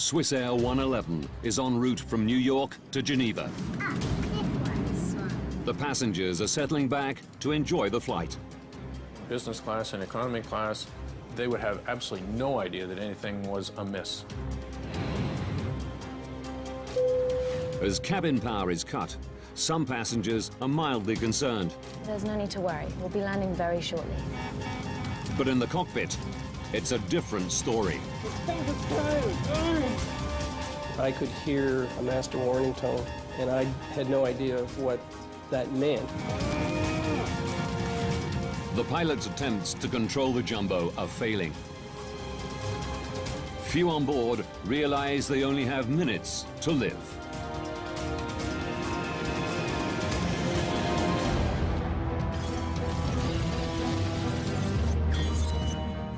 Swissair 111 is en route from New York to Geneva. The passengers are settling back to enjoy the flight. Business class and economy class, they would have absolutely no idea that anything was amiss. As cabin power is cut, some passengers are mildly concerned. There's no need to worry. We'll be landing very shortly. But in the cockpit, it's a different story. I could hear a master warning tone, and I had no idea of what that meant. The pilot's attempts to control the jumbo are failing. Few on board realize they only have minutes to live.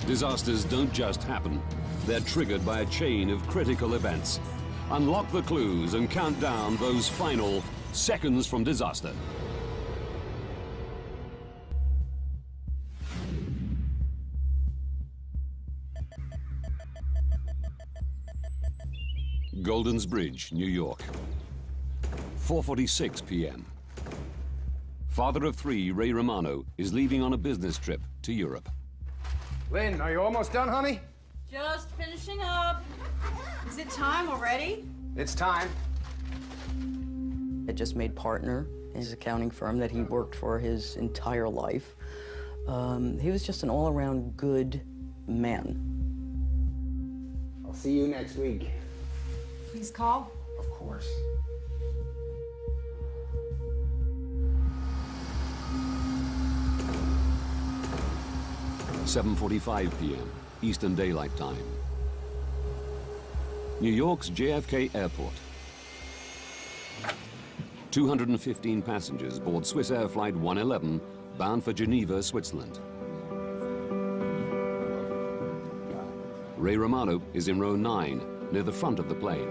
Disasters don't just happen. They're triggered by a chain of critical events. Unlock the clues and count down those final seconds from disaster. Golden's Bridge, New York. 4:46 p.m. Father of three, Ray Romano, is leaving on a business trip to Europe. Lynn, are you almost done, honey? Just finishing up. Is it time already? It's time. I just made partner in his accounting firm that he worked for his entire life. He was just an all-around good man. I'll see you next week. Please call. Of course. (7:45 p.m. Eastern Daylight Time. New York's JFK Airport. 215 passengers board Swissair Flight 111, bound for Geneva, Switzerland. Ray Romano is in row 9, near the front of the plane.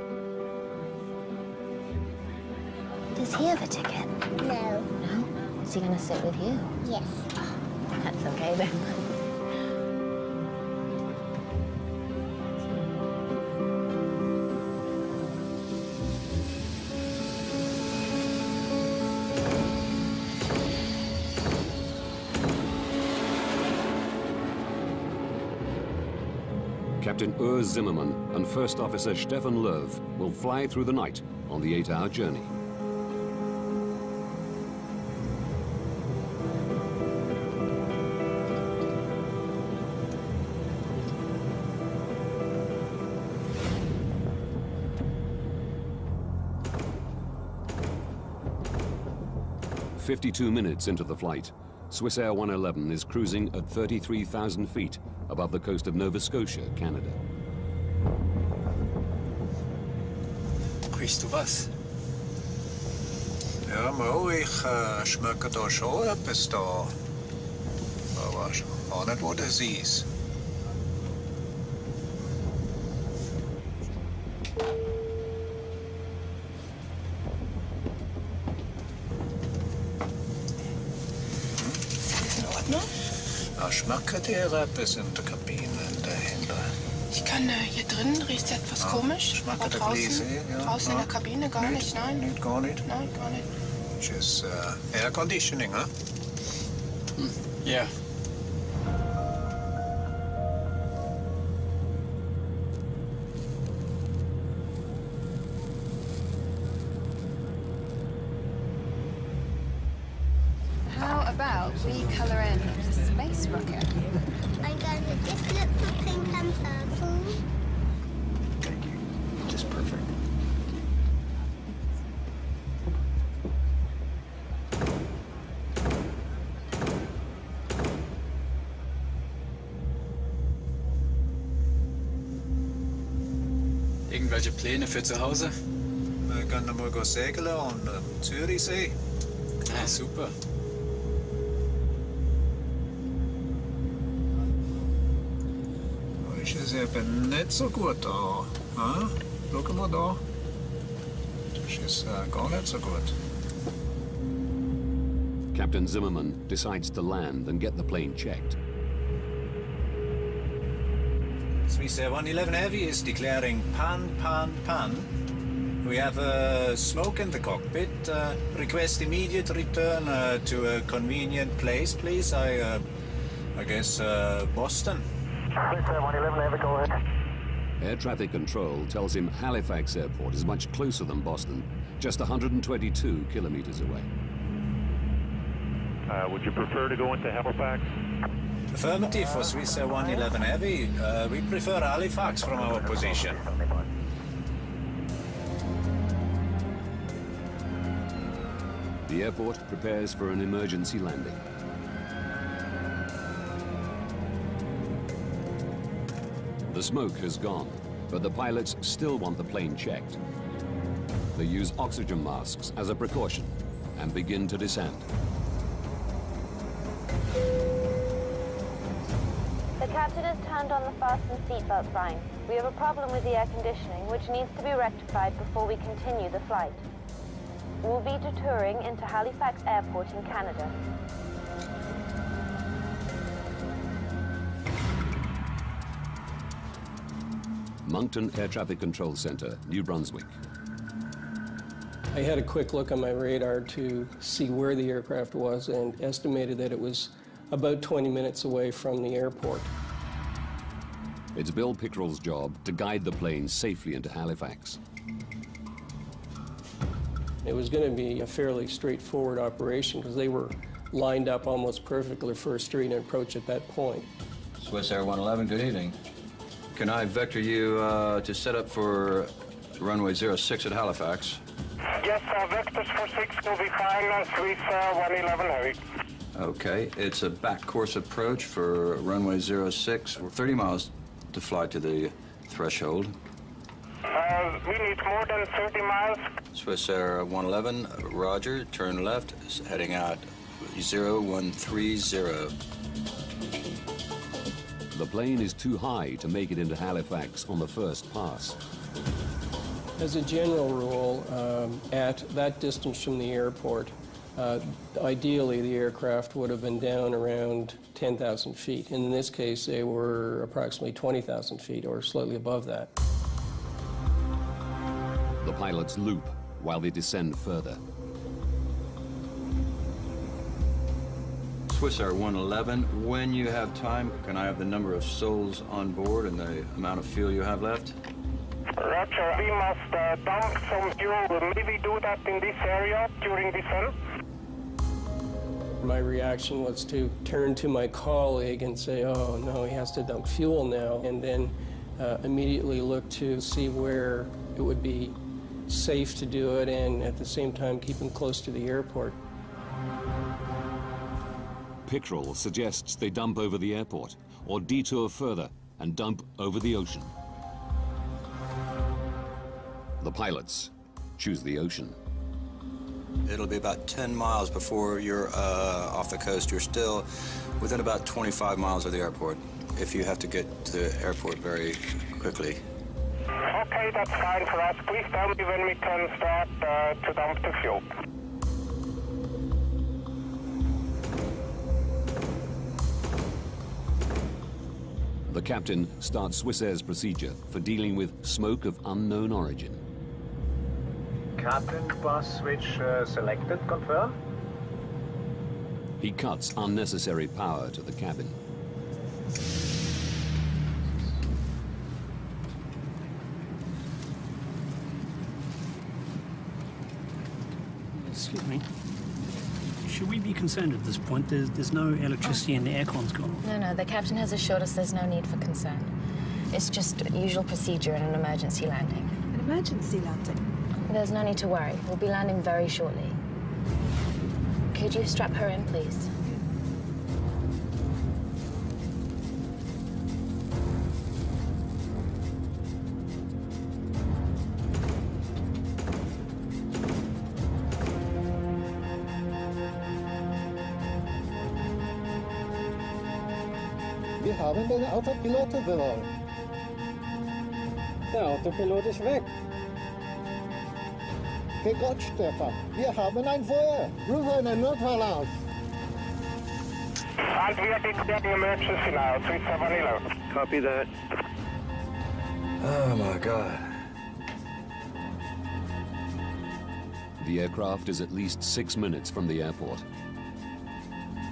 Does he have a ticket? No. No? Is he going to sit with you? Yes. Oh, that's okay then. Captain Urs Zimmermann and First Officer Stefan Löw will fly through the night on the 8-hour journey. "52 minutes into the flight, Swissair 111 is cruising at 33,000 feet above the coast of Nova Scotia, Canada. Riechst du was? Ja, Mo, ich schmecke da schon etwas da. Aber auch nicht, wo das ist. Schmeckt dir etwas in der Kabine dahinter? Ich kann hier drin riecht es etwas komisch, aber draußen, draußen in der Kabine gar nicht, nein. Nicht, gar nicht? Nein, gar nicht. Just air conditioning, huh? Yeah. How about we colour in the space rocket? I'm going to just look for pink and purple. Thank you. Just perfect. Irgendwelche Pläne für zu Hause? Wir können mal segeln an Zürichsee. Ah, super. Ist es eben nicht so gut da. Hm? Schau mal da. Das ist gar nicht so gut. Captain Zimmermann decides to land and get the plane checked. Swiss Air 111 Heavy is declaring pan. We have smoke in the cockpit. Request immediate return to a convenient place, please. I guess Boston. Swiss Air 111 Heavy, go ahead. Air traffic control tells him Halifax Airport is much closer than Boston, just 122 kilometers away. Would you prefer to go into Halifax? Affirmative for Swiss Air 111 Heavy. We prefer Halifax from our position. The airport prepares for an emergency landing. The smoke has gone, but the pilots still want the plane checked. They use oxygen masks as a precaution and begin to descend. The captain has turned on the fasten seatbelt sign. We have a problem with the air conditioning, which needs to be rectified before we continue the flight. We'll be detouring into Halifax Airport in Canada. Moncton Air Traffic Control Center, New Brunswick. I had a quick look on my radar to see where the aircraft was and estimated that it was about 20 minutes away from the airport. It's Bill Pickrell's job to guide the plane safely into Halifax. It was going to be a fairly straightforward operation because they were lined up almost perfectly for a straight approach at that point. Swiss Air 111, good evening. Can I vector you to set up for runway 06 at Halifax? Yes, vectors for 6 will be fine on Swiss Air 111 Heavy. Okay, it's a back course approach for runway 06. We're 30 miles to fly to the threshold. We need more than 30 miles. Swiss Air 111, roger, turn left, heading out 0130. The plane is too high to make it into Halifax on the first pass. As a general rule, at that distance from the airport, ideally the aircraft would have been down around 10,000 feet. In this case, they were approximately 20,000 feet or slightly above that. The pilots loop while they descend further. Swiss Air 111, when you have time, can I have the number of souls on board and the amount of fuel you have left? Roger, we must dump some fuel. We'll maybe do that in this area during descent. My reaction was to turn to my colleague and say, oh no, he has to dump fuel now, and then immediately look to see where it would be safe to do it and at the same time keep him close to the airport. Pickrell suggests they dump over the airport or detour further and dump over the ocean. The pilots choose the ocean. It'll be about 10 miles before you're off the coast. You're still within about 25 miles of the airport if you have to get to the airport very quickly. Okay, that's fine for us. Please tell me when we can start to dump the fuel. The captain starts Swiss Air's procedure for dealing with smoke of unknown origin. Captain, bus switch selected, confirm? He cuts unnecessary power to the cabin. Excuse me. Should we be concerned at this point? There's no electricity and the aircon's gone off. No, the captain has assured us there's no need for concern. It's just usual procedure in an emergency landing. An emergency landing? There's no need to worry. We'll be landing very shortly. Could you strap her in, please? Wir haben den Autopilot verloren. Der Autopilot ist weg. Hey Gott, Stefan, wir haben ein Feuer. Rufe einen Notfall aus. And we are declaring emergency now, Swiss Air 111. Copy that. Oh my God. The aircraft is at least 6 minutes from the airport.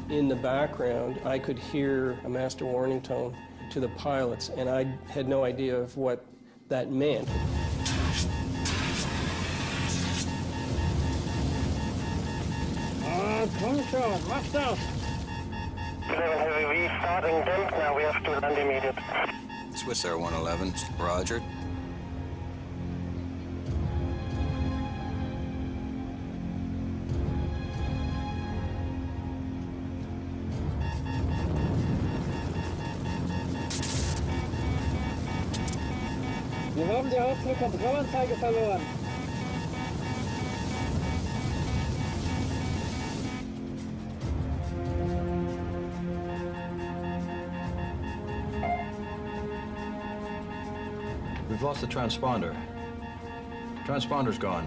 In the background, I could hear a master warning tone to the pilots, and I had no idea of what that meant. Komm schon, mach das! 11 Heavy V starting damp, now we have to land immediate. Swiss Air 111, roger. Wir haben die Hauptflugkontrollanzeige verloren. We've lost the transponder. Transponder's gone.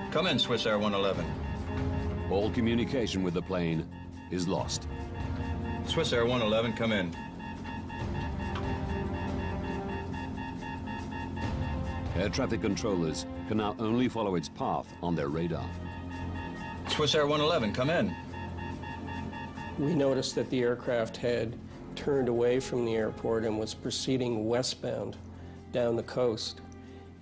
Come in, Swiss Air 111. All communication with the plane is lost. Swiss Air 111, come in. Air traffic controllers can now only follow its path on their radar. Swiss Air 111, come in. We noticed that the aircraft had turned away from the airport and was proceeding westbound down the coast.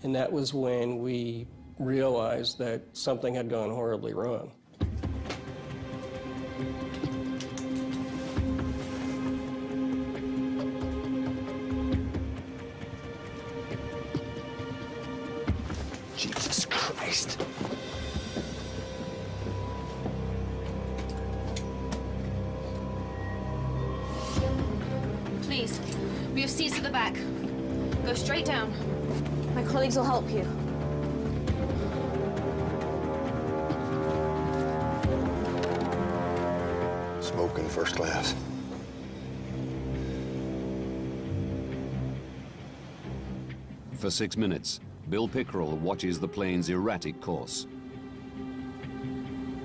And that was when we realized that something had gone horribly wrong. Jesus Christ. Please, we have seats at the back. Go straight down. My colleagues will help you. Smoking first class. For 6 minutes, Bill Pickerel watches the plane's erratic course.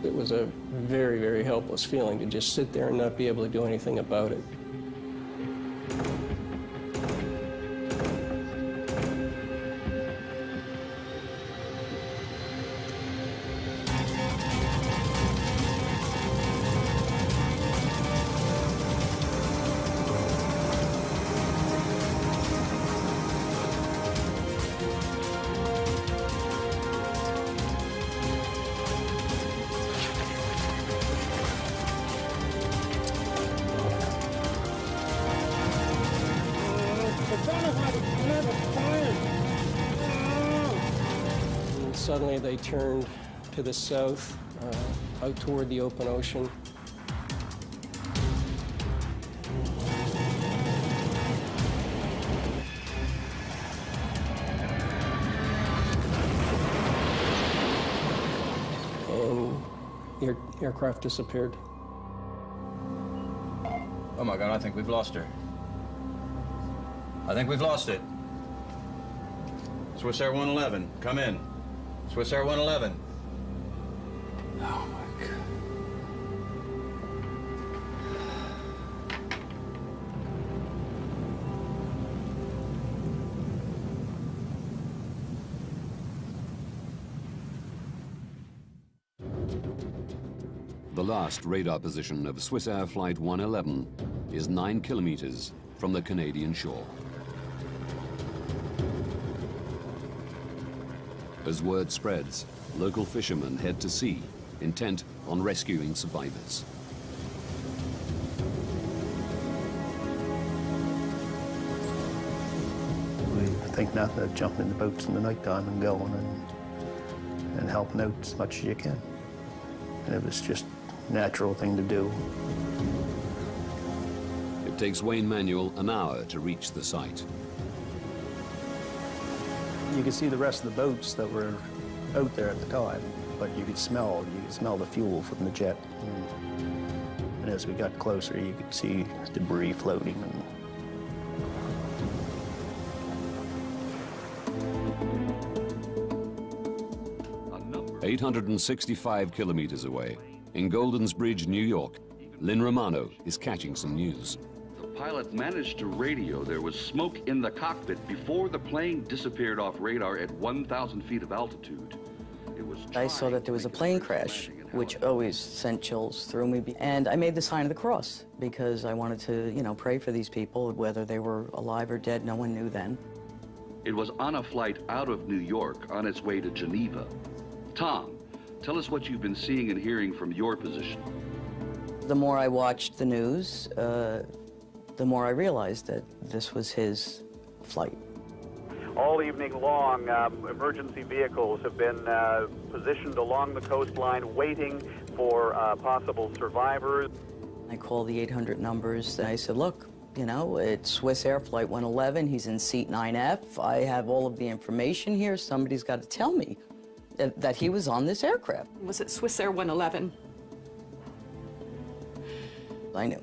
It was a very, very helpless feeling to just sit there and not be able to do anything about it. And suddenly they turned to the south, out toward the open ocean. And the aircraft disappeared. Oh my God, I think we've lost her. I think we've lost it. Swiss Air 111, come in. Swiss Air 111. Oh my God. The last radar position of Swiss Air Flight 111 is 9 kilometers from the Canadian shore. As word spreads, local fishermen head to sea, intent on rescuing survivors. We think nothing of jumping in the boats in the nighttime and going and helping out as much as you can. And it was just a natural thing to do. It takes Wayne Manuel an hour to reach the site. You could see the rest of the boats that were out there at the time, but you could smell the fuel from the jet. And as we got closer, you could see debris floating. 865 kilometers away, in Goldens Bridge, New York, Lynn Romano is catching some news. pilot managed to radio there was smoke in the cockpit before the plane disappeared off radar at 1,000 feet of altitude. I saw that there was a plane crash, which always sent chills through me. And I made the sign of the cross because I wanted to, you know, pray for these people, whether they were alive or dead. No one knew then. It was on a flight out of New York on its way to Geneva. Tom, tell us what you've been seeing and hearing from your position. The more I watched the news, the more I realized that this was his flight. All evening long, emergency vehicles have been positioned along the coastline waiting for possible survivors. I called the 800 numbers and I said, look, you know, it's Swiss Air Flight 111. He's in seat 9F. I have all of the information here. Somebody's got to tell me that he was on this aircraft. Was it Swiss Air 111? I knew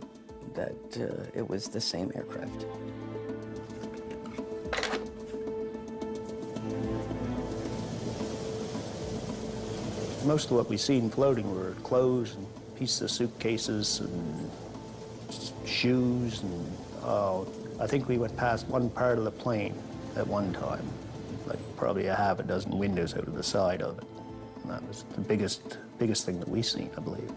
that it was the same aircraft. Most of what we seen floating were clothes and pieces of suitcases and shoes and I think we went past one part of the plane at one time, like probably a half a dozen windows out of the side of it. And that was the biggest thing that we seen, I believe.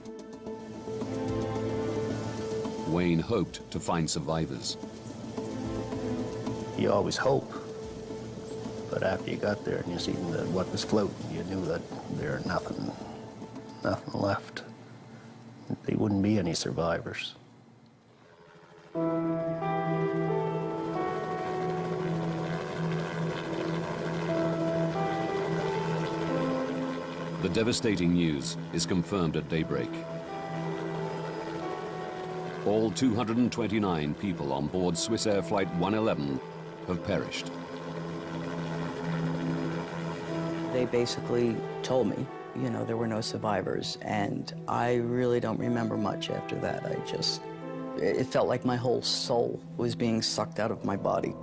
Wayne hoped to find survivors. You always hope, but after you got there and you seen what was floating, you knew that there was nothing left. There wouldn't be any survivors. The devastating news is confirmed at daybreak. All 229 people on board Swiss Air Flight 111 have perished. They basically told me, you know, there were no survivors, and I really don't remember much after that. It felt like my whole soul was being sucked out of my body.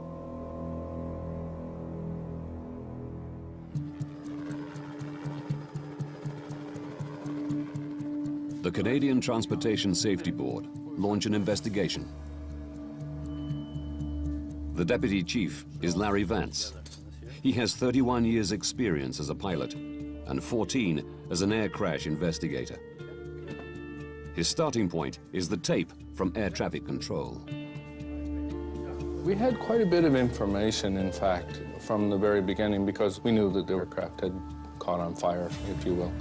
The Canadian Transportation Safety Board launched an investigation. The deputy chief is Larry Vance. He has 31 years' experience as a pilot and 14 as an air crash investigator. His starting point is the tape from air traffic control. We had quite a bit of information, in fact, from the very beginning, because we knew that the aircraft had caught on fire, if you will,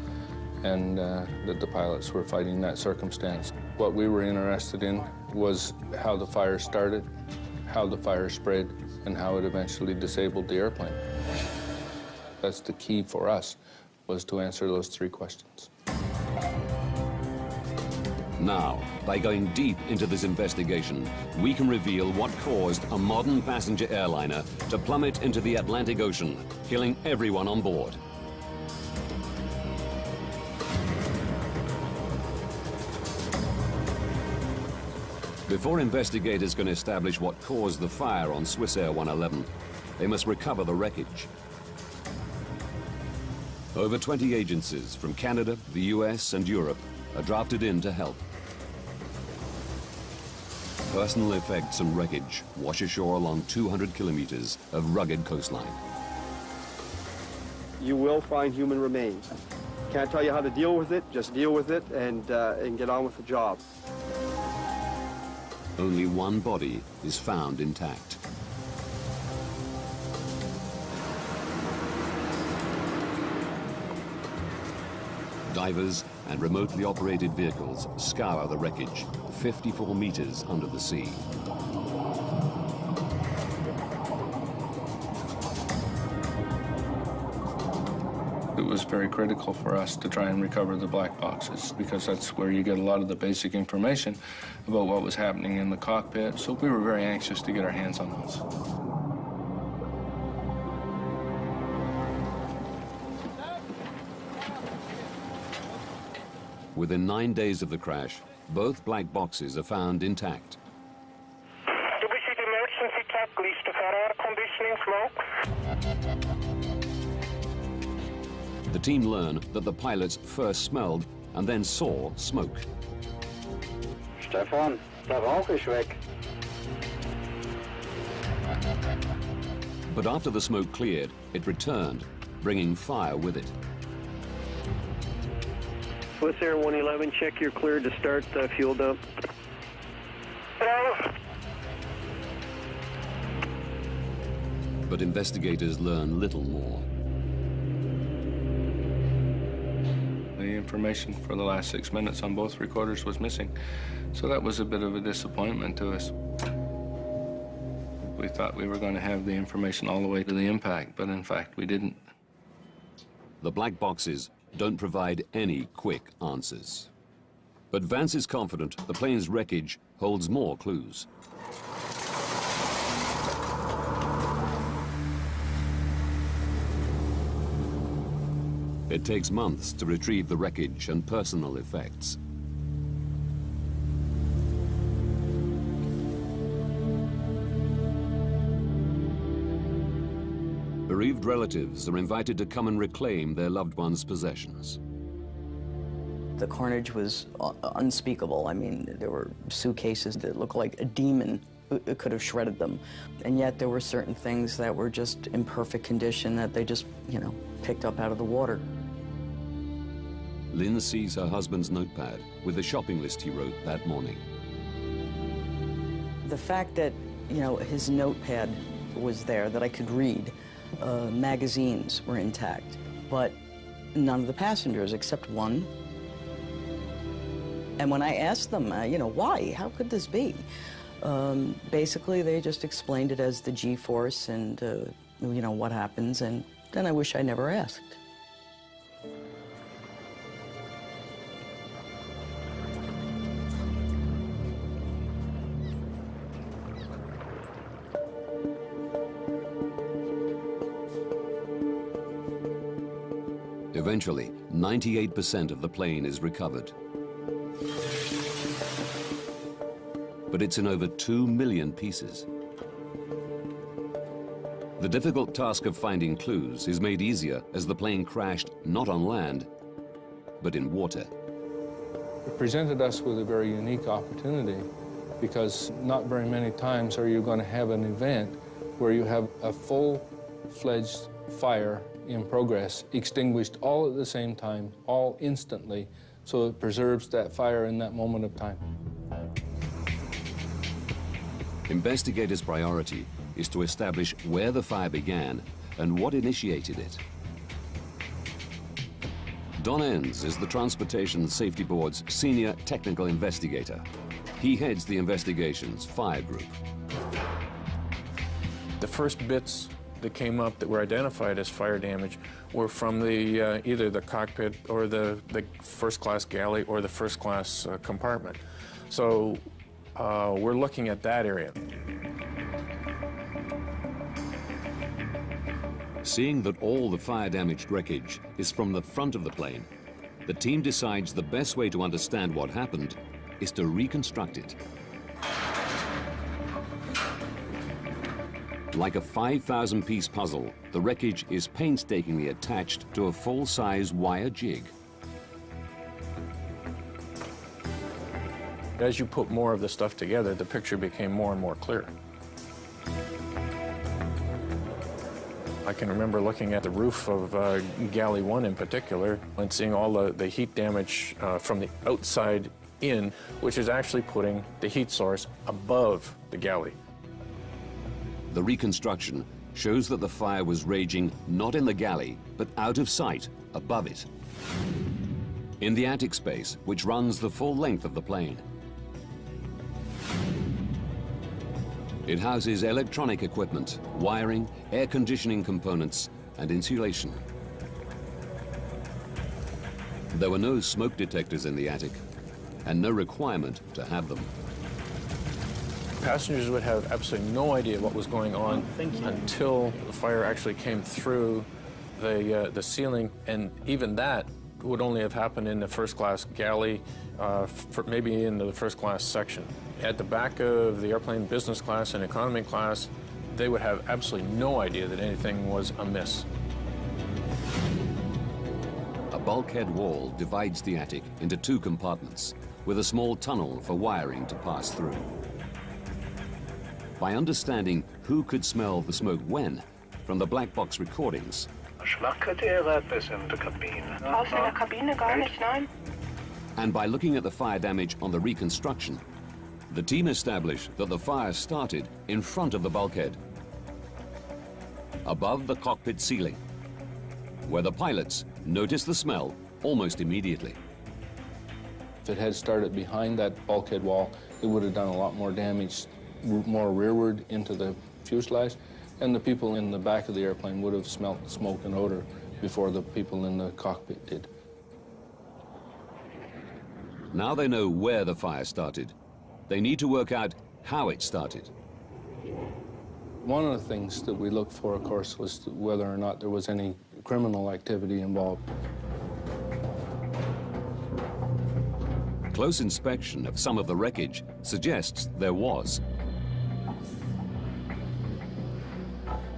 and that the pilots were fighting that circumstance. What we were interested in was how the fire started, how the fire spread, and how it eventually disabled the airplane. That's the key for us, was to answer those three questions. Now, by going deep into this investigation, we can reveal what caused a modern passenger airliner to plummet into the Atlantic Ocean, killing everyone on board. Before investigators can establish what caused the fire on Swiss Air 111, they must recover the wreckage. Over 20 agencies from Canada, the US, and Europe are drafted in to help. Personal effects and wreckage wash ashore along 200 kilometers of rugged coastline. You will find human remains. Can't tell you how to deal with it, just deal with it and get on with the job. Only one body is found intact. Divers and remotely operated vehicles scour the wreckage 54 meters under the sea. It was very critical for us to try and recover the black boxes, because that's where you get a lot of the basic information about what was happening in the cockpit. So we were very anxious to get our hands on those. Within 9 days of the crash, both black boxes are found intact. Do we see the emergency checklist of air conditioning smoke? The team learn that the pilots first smelled and then saw smoke. Stefan, der Rauch ist weg. But after the smoke cleared, it returned, bringing fire with it. What's Air 111? Check you're cleared to start fuel dump. But investigators learn little more. The information for the last 6 minutes on both recorders was missing, so that was a bit of a disappointment to us. We thought we were going to have the information all the way to the impact, but in fact we didn't. The black boxes don't provide any quick answers. But Vance is confident the plane's wreckage holds more clues. It takes months to retrieve the wreckage and personal effects. Bereaved relatives are invited to come and reclaim their loved ones' possessions. The carnage was unspeakable. I mean, there were suitcases that looked like a demon could have shredded them. And yet there were certain things that were just in perfect condition that they just, you know, picked up out of the water. Lynn sees her husband's notepad with the shopping list he wrote that morning. The fact that, you know, his notepad was there that I could read, magazines were intact, but none of the passengers except one. And when I asked them, you know, why? How could this be? Basically, they just explained it as the G-force and, you know, what happens, and then I wish I never asked. Eventually, 98% of the plane is recovered. But it's in over 2 million pieces. The difficult task of finding clues is made easier as the plane crashed not on land, but in water. It presented us with a very unique opportunity because not very many times are you going to have an event where you have a full-fledged fire in progress, extinguished all at the same time, all instantly, so it preserves that fire in that moment of time. Investigators' priority is to establish where the fire began and what initiated it. Don Enns is the Transportation Safety Board's senior technical investigator. He heads the investigation's fire group. The first bits that came up that were identified as fire damage were from the either the cockpit or the first-class galley or the first-class compartment. So we're looking at that area. Seeing that all the fire-damaged wreckage is from the front of the plane, the team decides the best way to understand what happened is to reconstruct it. Like a 5,000-piece puzzle, the wreckage is painstakingly attached to a full-size wire jig. As you put more of the stuff together, the picture became more and more clear. I can remember looking at the roof of Galley 1 in particular and seeing all the heat damage from the outside in, which is actually putting the heat source above the galley. The reconstruction shows that the fire was raging not in the galley, but out of sight, above it. In the attic space, which runs the full length of the plane. It houses electronic equipment, wiring, air conditioning components, and insulation. There were no smoke detectors in the attic, and no requirement to have them. Passengers would have absolutely no idea what was going on until the fire actually came through the ceiling, and even that would only have happened in the first-class galley, maybe in the first-class section. At the back of the airplane, business class and economy class, they would have absolutely no idea that anything was amiss. A bulkhead wall divides the attic into 2 compartments, with a small tunnel for wiring to pass through. By understanding who could smell the smoke when, from the black box recordings. And by looking at the fire damage on the reconstruction, the team established that the fire started in front of the bulkhead, above the cockpit ceiling, where the pilots noticed the smell almost immediately. If it had started behind that bulkhead wall, it would have done a lot more damage, more rearward into the fuselage, and the people in the back of the airplane would have smelt smoke and odor before the people in the cockpit did. Now they know where the fire started. They need to work out how it started. One of the things that we looked for, of course, was whether or not there was any criminal activity involved. Close inspection of some of the wreckage suggests there was.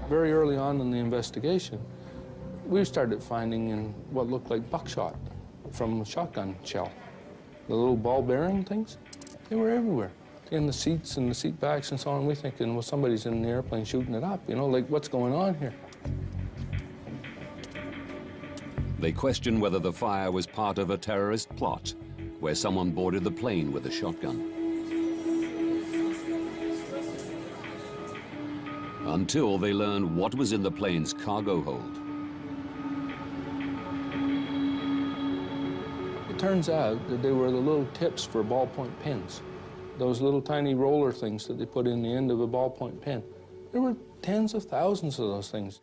Very early on in the investigation, we started finding in what looked like buckshot from a shotgun shell. The little ball bearing things, they were everywhere. In the seats and the seat backs and so on. We're thinking, well, somebody's in the airplane shooting it up, you know, like what's going on here? They question whether the fire was part of a terrorist plot, where someone boarded the plane with a shotgun. Until they learn what was in the plane's cargo hold. It turns out that they were the little tips for ballpoint pens. Those little tiny roller things that they put in the end of a ballpoint pen. There were tens of thousands of those things.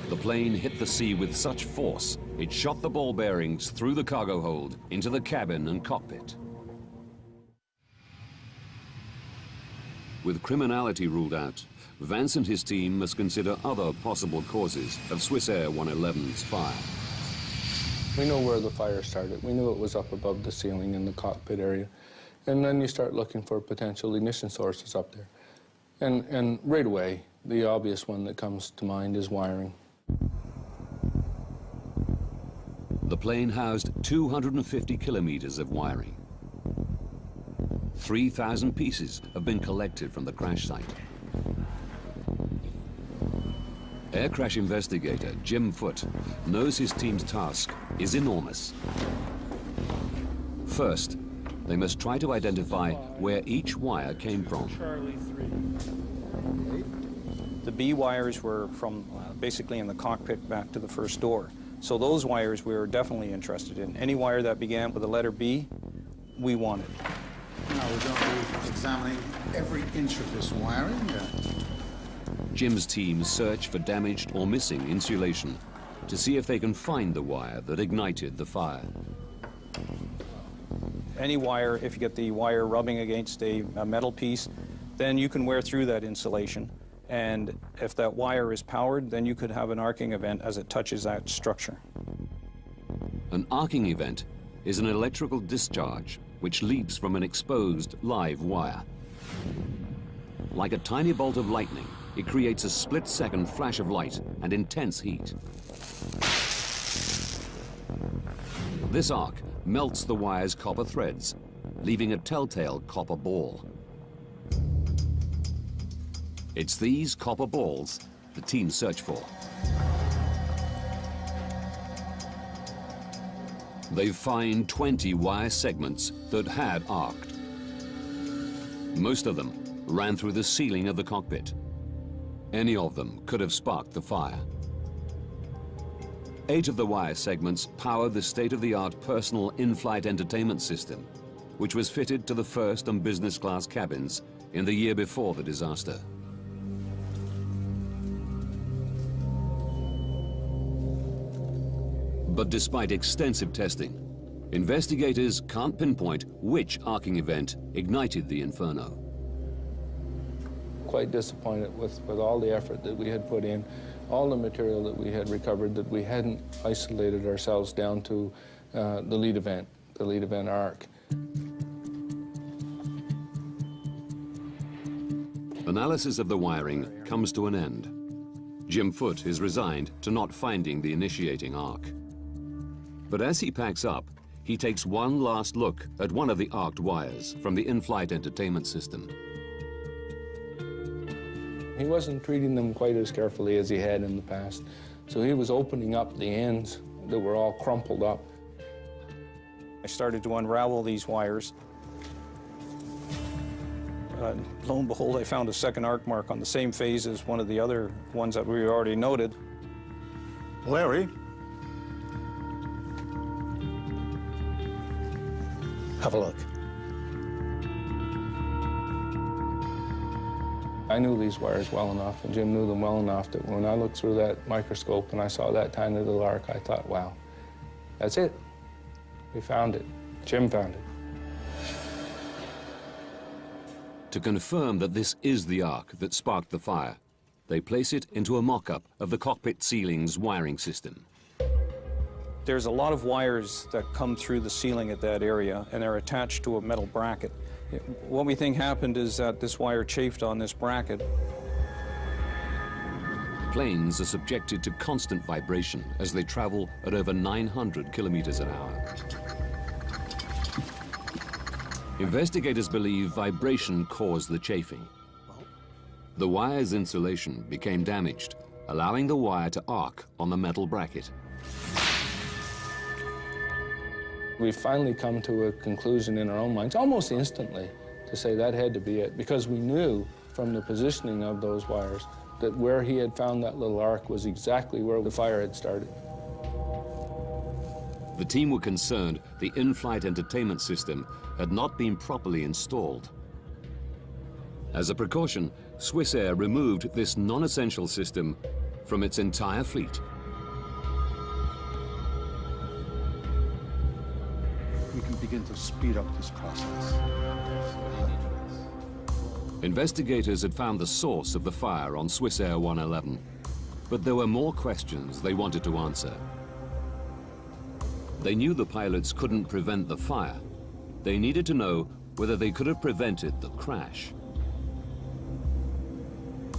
The plane hit the sea with such force, it shot the ball bearings through the cargo hold into the cabin and cockpit. With criminality ruled out, Vance and his team must consider other possible causes of Swissair 111's fire. We know where the fire started. We knew it was up above the ceiling in the cockpit area. And then you start looking for potential ignition sources up there. And right away, the obvious one that comes to mind is wiring. The plane housed 250 kilometers of wiring. 3,000 pieces have been collected from the crash site. Air crash investigator Jim Foote knows his team's task is enormous. First, they must try to identify where each wire came from. The B wires were from basically in the cockpit back to the first door. So those wires we were definitely interested in. Any wire that began with the letter B, we wanted. Now we're going to be examining every inch of this wiring. Jim's team search for damaged or missing insulation to see if they can find the wire that ignited the fire. Any wire, if you get the wire rubbing against a metal piece, then you can wear through that insulation. And if that wire is powered, then you could have an arcing event as it touches that structure. An arcing event is an electrical discharge which leaps from an exposed live wire. Like a tiny bolt of lightning, it creates a split-second flash of light and intense heat. This arc melts the wire's copper threads, leaving a telltale copper ball. It's these copper balls the team search for. They find 20 wire segments that had arced. Most of them ran through the ceiling of the cockpit. Any of them could have sparked the fire. 8 of the wire segments powered the state-of-the-art personal in-flight entertainment system, which was fitted to the first and business class cabins in the year before the disaster. But despite extensive testing, investigators can't pinpoint which arcing event ignited the inferno. Quite disappointed with all the effort that we had put in, all the material that we had recovered, that we hadn't isolated ourselves down to the lead event arc. Analysis of the wiring comes to an end. Jim Foote is resigned to not finding the initiating arc. But as he packs up, he takes one last look at one of the arced wires from the in-flight entertainment system. He wasn't treating them quite as carefully as he had in the past, so he was opening up the ends that were all crumpled up. I started to unravel these wires. Lo and behold, I found a second arc mark on the same phase as one of the other ones that we already noted. Larry? Have a look. I knew these wires well enough, and Jim knew them well enough, that when I looked through that microscope and I saw that tiny little arc, I thought, wow, that's it. We found it. Jim found it. To confirm that this is the arc that sparked the fire, they place it into a mock-up of the cockpit ceiling's wiring system. There's a lot of wires that come through the ceiling at that area, and they're attached to a metal bracket. What we think happened is that this wire chafed on this bracket. Planes are subjected to constant vibration as they travel at over 900 kilometers an hour. Investigators believe vibration caused the chafing. The wire's insulation became damaged, allowing the wire to arc on the metal bracket. We finally come to a conclusion in our own minds, almost instantly, to say that had to be it, because we knew from the positioning of those wires that where he had found that little arc was exactly where the fire had started. The team were concerned the in-flight entertainment system had not been properly installed. As a precaution, Swissair removed this non-essential system from its entire fleet. We can begin to speed up this process. Investigators had found the source of the fire on Swissair 111, but there were more questions they wanted to answer. They knew the pilots couldn't prevent the fire. They needed to know whether they could have prevented the crash.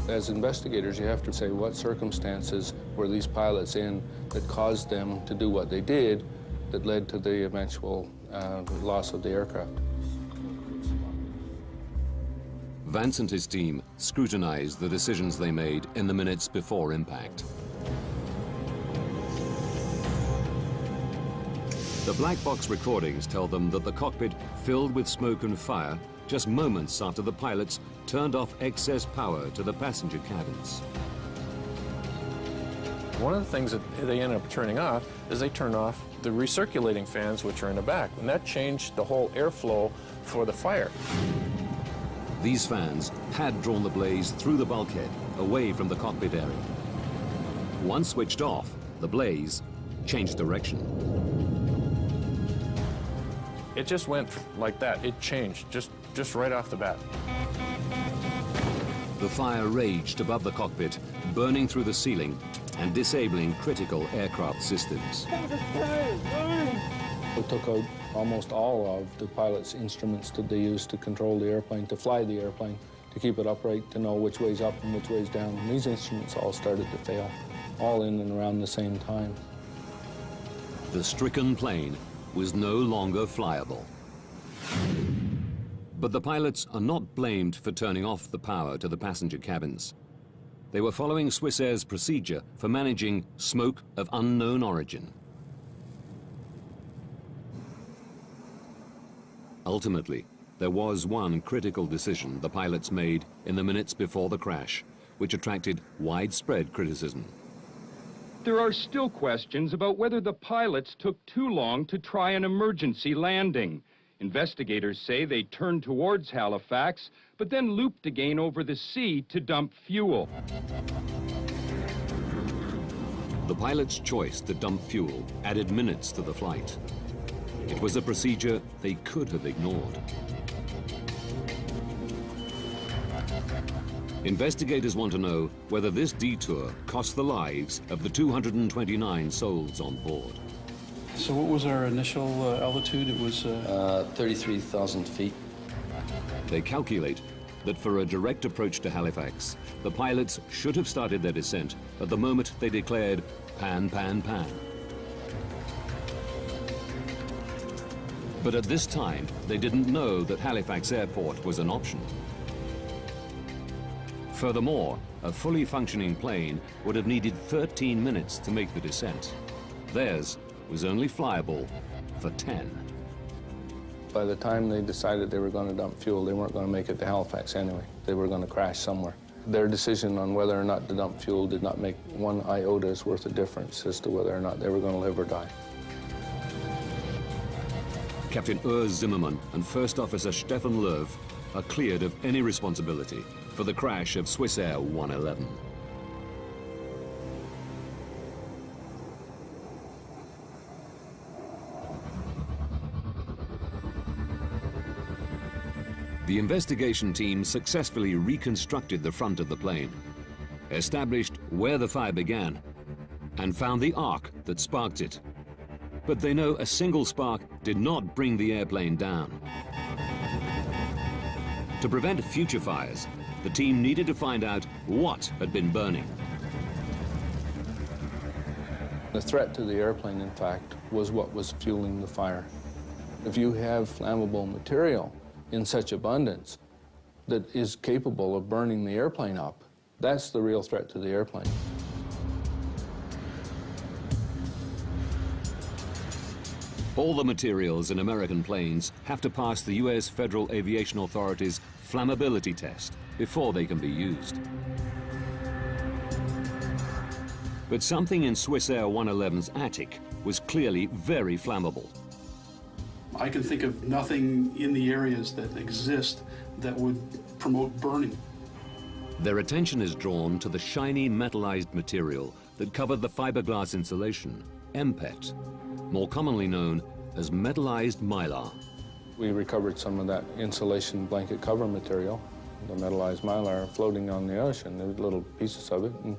As investigators, you have to say what circumstances were these pilots in that caused them to do what they did that led to the eventual loss of the aircraft. Vance and his team scrutinized the decisions they made in the minutes before impact. The black box recordings tell them that the cockpit filled with smoke and fire just moments after the pilots turned off excess power to the passenger cabins. One of the things that they ended up turning off is they turned off the recirculating fans, which are in the back, and that changed the whole airflow for the fire. These fans had drawn the blaze through the bulkhead, away from the cockpit area. Once switched off, the blaze changed direction. It just went like that. It changed just right off the bat. The fire raged above the cockpit, burning through the ceiling and disabling critical aircraft systems. We took out almost all of the pilot's instruments that they used to control the airplane, to fly the airplane, to keep it upright, to know which way's up and which way's down. And these instruments all started to fail, all in and around the same time. The stricken plane was no longer flyable. But the pilots are not blamed for turning off the power to the passenger cabins. They were following Swissair's procedure for managing smoke of unknown origin. Ultimately, there was one critical decision the pilots made in the minutes before the crash, which attracted widespread criticism. There are still questions about whether the pilots took too long to try an emergency landing. Investigators say they turned towards Halifax, but then looped again over the sea to dump fuel. The pilots' choice to dump fuel added minutes to the flight. It was a procedure they could have ignored. Investigators want to know whether this detour cost the lives of the 229 souls on board. So what was our initial altitude? It was 33,000 feet. They calculate that for a direct approach to Halifax, the pilots should have started their descent at the moment they declared pan, pan, pan. But at this time, they didn't know that Halifax Airport was an option. Furthermore, a fully functioning plane would have needed 13 minutes to make the descent. Theirs was only flyable for 10. By the time they decided they were going to dump fuel, they weren't going to make it to Halifax anyway. They were going to crash somewhere. Their decision on whether or not to dump fuel did not make one iota worth of difference as to whether or not they were going to live or die. Captain Urs Zimmermann and First Officer Stefan Löw are cleared of any responsibility for the crash of Swissair 111. The investigation team successfully reconstructed the front of the plane, established where the fire began, and found the arc that sparked it. But they know a single spark did not bring the airplane down. To prevent future fires, the team needed to find out what had been burning. The threat to the airplane, in fact, was what was fueling the fire. If you have flammable material in such abundance that is capable of burning the airplane up, that's the real threat to the airplane. All the materials in American planes have to pass the US Federal Aviation Authority's flammability test before they can be used. But something in Swissair 111's attic was clearly very flammable. I can think of nothing in the areas that exist that would promote burning. Their attention is drawn to the shiny metallized material that covered the fiberglass insulation, MPET, more commonly known as metallized mylar. We recovered some of that insulation blanket cover material, the metallized mylar, floating on the ocean. There were little pieces of it, and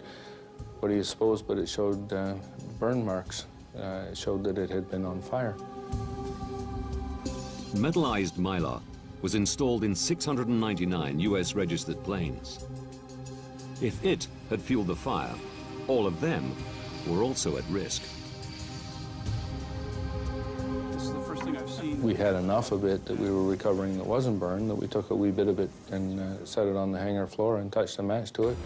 what do you suppose, but it showed burn marks. It showed that it had been on fire. Metallized mylar was installed in 699 US registered planes. If it had fueled the fire, all of them were also at risk. We had enough of it that we were recovering that wasn't burned that we took a wee bit of it and set it on the hangar floor and touched a match to it.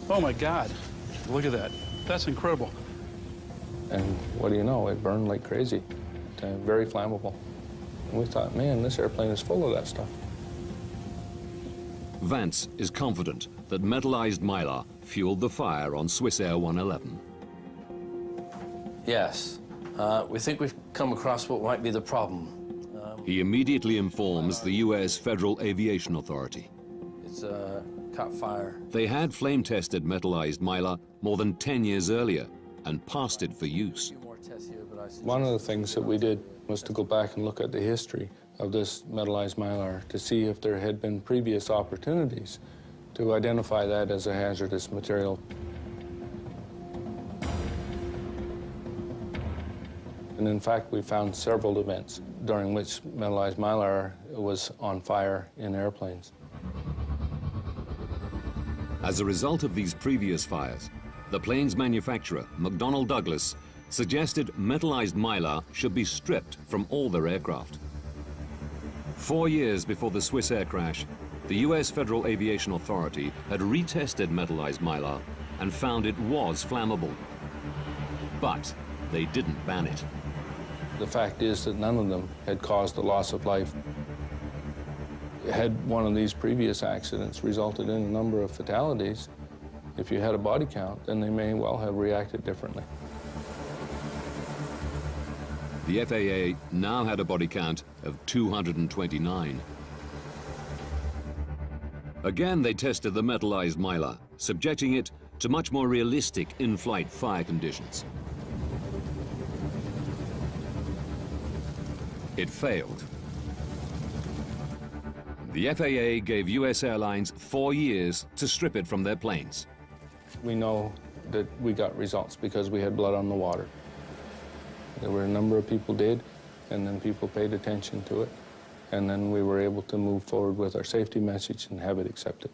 Oh my God, look at that. That's incredible. And what do you know, it burned like crazy, very flammable. And we thought, man, this airplane is full of that stuff. Vance is confident that metallized mylar fueled the fire on Swissair 111. Yes. We think we've come across what might be the problem. He immediately informs the US Federal Aviation Authority. It's a cut fire. They had flame-tested metallized mylar more than 10 years earlier and passed it for use. One of the things that we did was to go back and look at the history of this metallized mylar to see if there had been previous opportunities to identify that as a hazardous material. And in fact, we found several events during which metallized mylar was on fire in airplanes. As a result of these previous fires, the plane's manufacturer, McDonnell Douglas, suggested metallized mylar should be stripped from all their aircraft. 4 years before the Swissair crash, the US Federal Aviation Authority had retested metallized mylar and found it was flammable. But they didn't ban it. The fact is that none of them had caused the loss of life. Had one of these previous accidents resulted in a number of fatalities, if you had a body count, then they may well have reacted differently. The FAA now had a body count of 229. Again, they tested the metallized mylar, subjecting it to much more realistic in-flight fire conditions. It failed. The FAA gave US airlines 4 years to strip it from their planes. We know that we got results because we had blood on the water. There were a number of people did, and then people paid attention to it, and then we were able to move forward with our safety message and have it accepted.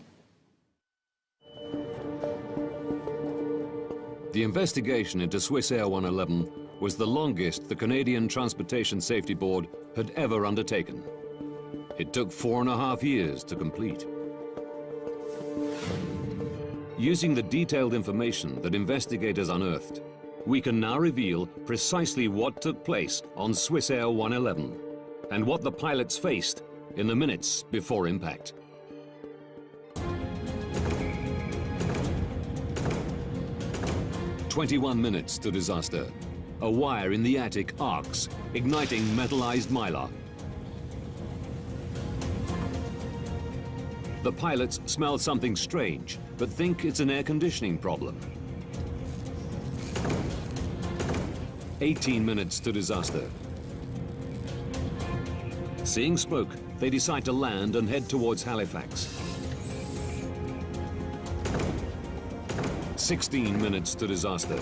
The investigation into Swiss Air 111 was the longest the Canadian Transportation Safety Board had ever undertaken. It took 4.5 years to complete. Using the detailed information that investigators unearthed, we can now reveal precisely what took place on Swiss Air 111 and what the pilots faced in the minutes before impact. "21 minutes to disaster. A wire in the attic arcs, igniting metallized mylar. The pilots smell something strange, but think it's an air conditioning problem. 18 minutes to disaster. Seeing smoke, they decide to land and head towards Halifax. 16 minutes to disaster.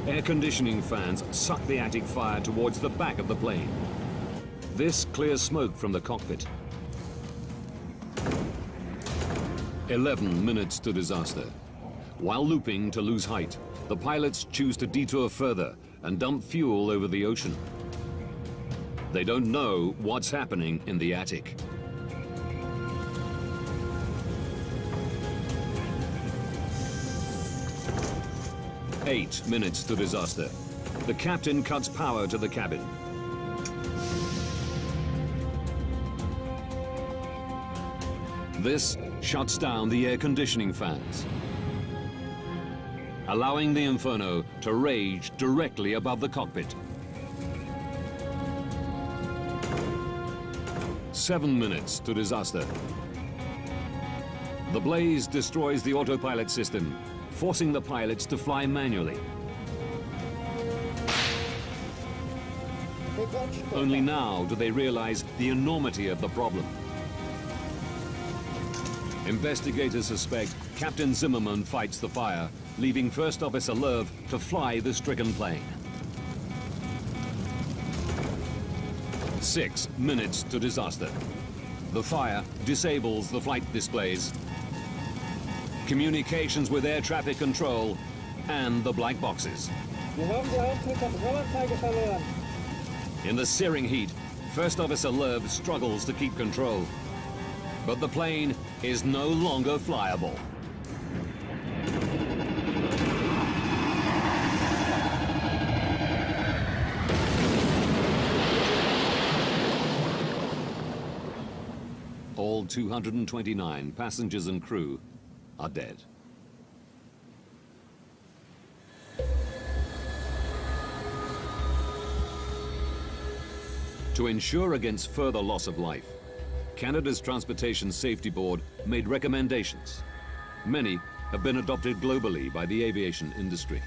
Air conditioning fans suck the attic fire towards the back of the plane. This clears smoke from the cockpit. 11 minutes to disaster. While looping to lose height, the pilots choose to detour further and dump fuel over the ocean. They don't know what's happening in the attic. Eight minutes to disaster. The captain cuts power to the cabin. This shuts down the air conditioning fans, allowing the inferno to rage directly above the cockpit. 7 minutes to disaster. The blaze destroys the autopilot system, forcing the pilots to fly manually. Only now do they realize the enormity of the problem. Investigators suspect Captain Zimmerman fights the fire, leaving First Officer Lerv to fly the stricken plane. 6 minutes to disaster. The fire disables the flight displays, communications with air traffic control, and the black boxes. In the searing heat, First Officer Lerv struggles to keep control. But the plane is no longer flyable. All 229 passengers and crew are dead. To ensure against further loss of life, Canada's Transportation Safety Board made recommendations. Many have been adopted globally by the aviation industry.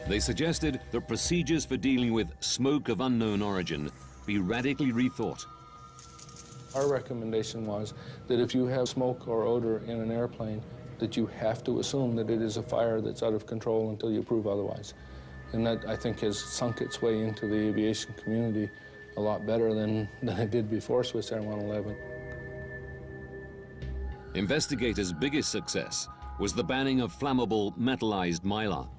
They suggested that procedures for dealing with smoke of unknown origin be radically rethought. Our recommendation was that if you have smoke or odor in an airplane, that you have to assume that it is a fire that's out of control until you prove otherwise. And that, I think, has sunk its way into the aviation community a lot better than it did before Swiss Air 111. Investigators' biggest success was the banning of flammable metallized mylar.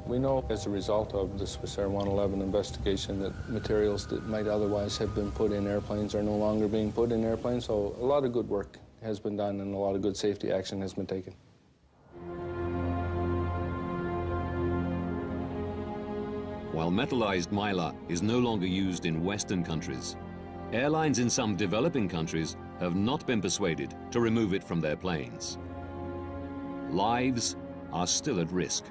We know as a result of the Swiss Air 111 investigation that materials that might otherwise have been put in airplanes are no longer being put in airplanes, so a lot of good work has been done and a lot of good safety action has been taken. While metallized mylar is no longer used in Western countries, airlines in some developing countries have not been persuaded to remove it from their planes. Lives are still at risk.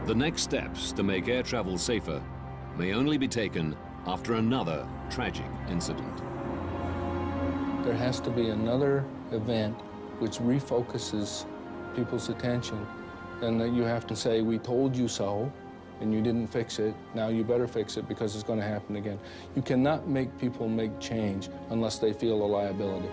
The next steps to make air travel safer may only be taken after another tragic incident. There has to be another event which refocuses people's attention, and that you have to say, we told you so, and you didn't fix it, now you better fix it because it's going to happen again. You cannot make people make change unless they feel a liability.